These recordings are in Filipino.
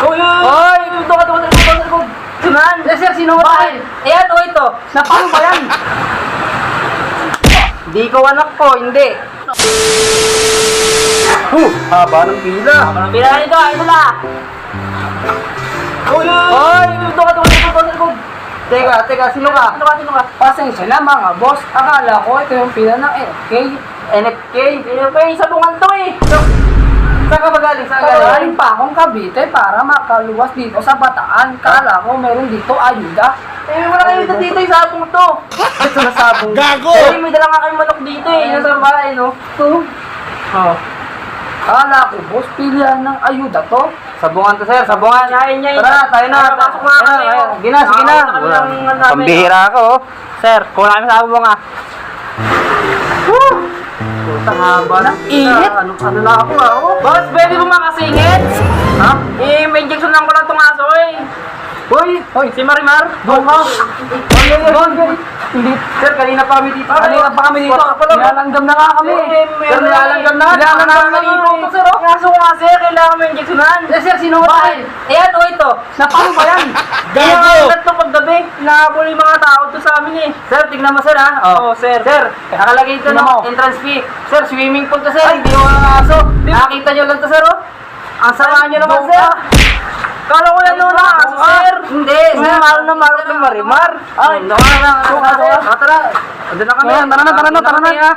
Uy! Uy! Tukod! Sunan! Eh, sir, sino ba tayo? Ayan, o ito. Napano ba yan? Di ko anak ko, hindi. Haba ng pila. Pila nito, ito na. Uy! Tukod! Teka, sino ka? Sino ka? Pasensya na mga boss. Akala ko ito yung pila ng FK. NFK? NFK, sabungan to eh. Saan ka ba galing? Galing pa akong Cavite para makaluwas dito sa Bataan. Kala ko meron dito ayuda. Wala kayo dito yung sabong to. Ito na sabong. Gago! May dala nga kayong manok dito eh. Nasa bahay, no? Ito. Oh. Kala ko boss, pilihan ng ayuda to. Sabungan to, sir. Sabungan. Yain niya. Tara, tayo na. Pasok na kami. Sige na, sige na. Pambihira ako, oh. Sir, kung namin sabong ah. Putang haba na. Init. Ano na ako oh. Boss, pwede mo makasingit? Ha? Eh, may injection lang ko lang itong aso eh. Hoy! Si Marimar? Doon ka! Doon! Hindi. Sir, kanina pa kami dito. Kanina pa kami dito. Nilalanggam na nga kami. Sir, nilalanggam na. Nilalanggam na dito, sir. Kaso nga sir, kailangan mo injectionan. Eh, sir, sino ba tayo? Ayan, o ito. Napano ba yan? Kaya Gago! nga ito paggabi, nahabol yung mga tao to sa amin eh. Sir, tignan mo, sir, ha? Oo, sir. Sir, nakalagay ito Tignan mo. ng entrance fee. Sir, swimming pool to, sir. Hindi mo ang aso. Nakakita nyo lang to, sir, oh. Ang sama nyo naman, sir. Kala ko yan noon na aso, sir. Hindi, sir. Mahal na Marimar. Ay, tara. Doon na kami. Tara na.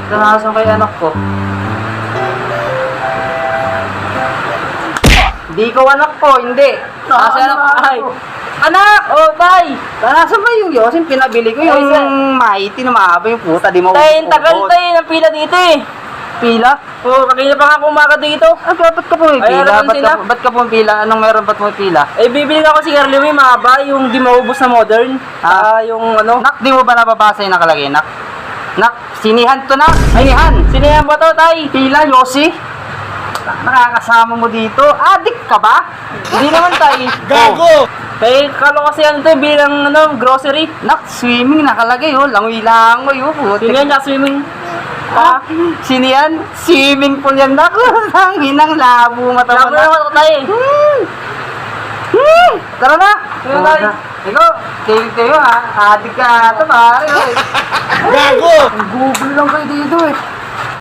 Nakasan kay anak ko. Di ko anak ko, hindi. Kasi anak ko. Ay. Anak! Oh, tay! Nasaan ba yung Yosin? Pinabili ko yung mighty na mahaba yung puta. Di mo Tay, tagal tayo ng pila dito eh. Pila? Oo, kanina pa nga kumaga dito. Ah, ba't ka po may Ay, pila? ano sila? Ba't ka po may pila? Anong meron ba't mo may pila? Eh, bibili ako si Carly may mahaba, yung di maubos na modern. Yung ano. Nak, di mo ba nababasa yung nakalagay, Nak? Nak, sinihan to, Nak! Sinihan! Sinihan ba to, tay? Pila, Yossi? Nakakasama mo dito. Adik ka ba? Hindi naman, tay. Gago! Eh, kalo kasi ano to, bilang ano, grocery. Nak, swimming nakalagay, oh. Langoy-langoy, oh. Putik. Sinihan niya, swimming. Ah, sinihan? Swimming pool yan, Nak. Ang hinang labo mata mo, Labo Nak. naman ako, tay. Tara na! Tara, tay. Ikaw, kayo, ha? Adik ka ata, pare. Gago! Google lang kayo dito, eh.